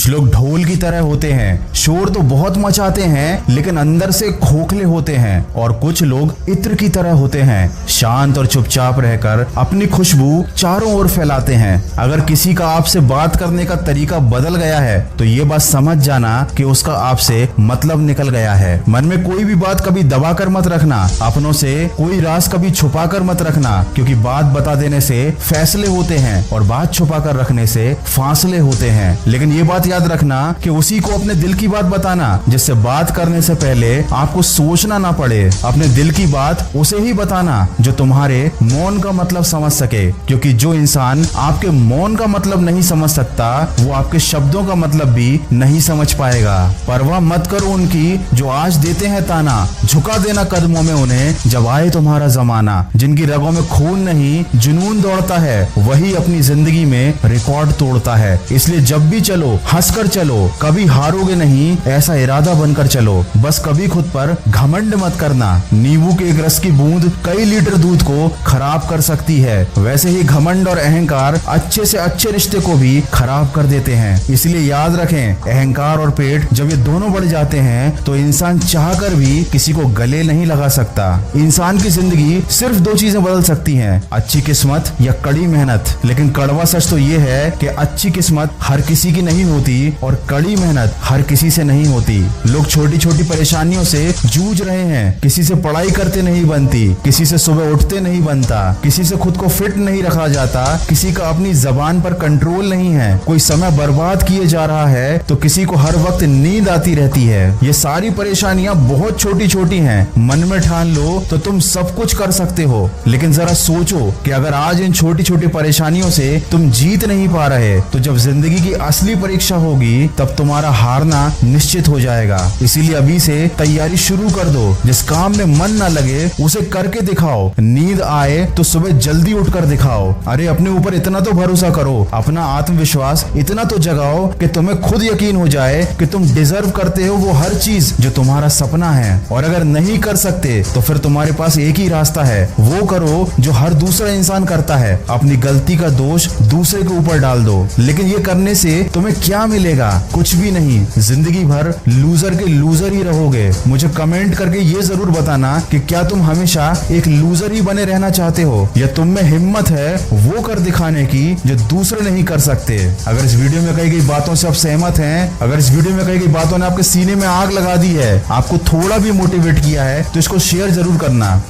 कुछ लोग ढोल की तरह होते हैं, शोर तो बहुत मचाते हैं लेकिन अंदर से खोखले होते हैं। और कुछ लोग इत्र की तरह होते हैं, शांत और चुपचाप रहकर अपनी खुशबू चारों ओर फैलाते हैं। अगर किसी का आपसे बात करने का तरीका बदल गया है तो ये बात समझ जाना कि उसका आपसे मतलब निकल गया है। मन में कोई भी बात कभी दबा कर मत रखना, अपनों से कोई राज कभी छुपा कर मत रखना, क्योंकि बात बता देने से फैसले होते हैं और बात छुपा कर रखने से फासले होते हैं। लेकिन ये बात याद रखना कि उसी को अपने दिल की बात बताना जिससे बात करने से पहले आपको सोचना ना पड़े। अपने दिल की बात उसे ही बताना जो तुम्हारे मौन का मतलब समझ सके, क्योंकि जो इंसान आपके मौन का मतलब नहीं समझ सकता वो आपके शब्दों का मतलब भी नहीं समझ पाएगा। परवाह मत करो उनकी जो आज देते हैं ताना, झुका देना कदमों में उन्हें जब आए तुम्हारा जमाना। जिनकी रगों में खून नहीं जुनून दौड़ता है वही अपनी जिंदगी में रिकॉर्ड तोड़ता है। इसलिए जब भी चलो हंसकर चलो, कभी हारोगे नहीं ऐसा इरादा बनकर चलो। बस कभी खुद पर घमंड मत करना, नींबू के एक रस की बूंद कई लीटर दूध को खराब कर सकती है। वैसे ही घमंड और अहंकार अच्छे से अच्छे रिश्ते को भी खराब कर देते हैं। इसलिए याद रखें, अहंकार और पेट जब ये दोनों बढ़ जाते हैं तो इंसान चाहकर भी किसी को गले नहीं लगा सकता। इंसान की जिंदगी सिर्फ दो चीजें बदल सकती हैं, अच्छी किस्मत या कड़ी मेहनत। लेकिन कड़वा सच तो ये है कि अच्छी किस्मत हर किसी की नहीं होती और कड़ी मेहनत हर किसी से नहीं होती। लोग छोटी छोटी परेशानियों से जूझ रहे हैं, किसी से पढ़ाई करते नहीं बनती, किसी से सुबह उठते नहीं बनता, किसी से खुद को फिट नहीं रखा जाता, किसी का अपनी जबान पर कंट्रोल नहीं है, कोई समय बर्बाद किए जा रहा है तो किसी को हर वक्त नींद आती रहती है। ये सारी परेशानियां बहुत छोटी छोटी हैं, मन में ठान लो तो तुम सब कुछ कर सकते हो। लेकिन जरा सोचो कि अगर आज इन छोटी छोटी परेशानियों से तुम जीत नहीं पा रहे तो जब जिंदगी की असली परीक्षा होगी तब तुम्हारा हारना निश्चित हो जाएगा। इसीलिए अभी से तैयारी शुरू कर दो। जिस काम में मन ना लगे उसे करके दिखाओ, नींद आए तो सुबह जल्दी उठकर दिखाओ। अरे अपने ऊपर इतना तो भरोसा करो, अपना आत्मविश्वास इतना तो जगाओ कि तुम्हें खुद यकीन हो जाए कि तुम डिजर्व करते हो वो हर चीज जो तुम्हारा सपना है। और अगर नहीं कर सकते तो फिर तुम्हारे पास एक ही रास्ता है, वो करो जो हर दूसरा इंसान करता है, अपनी गलती का दोष दूसरे के ऊपर डाल दो। लेकिन ये करने से तुम्हें क्या मिलेगा? कुछ भी नहीं। जिंदगी भर लूजर के लूजर ही रहोगे। मुझे कमेंट करके ये जरूर बताना कि क्या तुम हमेशा एक लूजर ही बने रहना चाहते हो या तुम में हिम्मत है वो कर दिखाने की जो दूसरे नहीं कर सकते। अगर इस वीडियो में कही गई बातों से आप सहमत हैं, अगर इस वीडियो में कही गई बातों ने आपके सीने में आग लगा दी है, आपको थोड़ा भी मोटिवेट किया है तो इसको शेयर जरूर करना।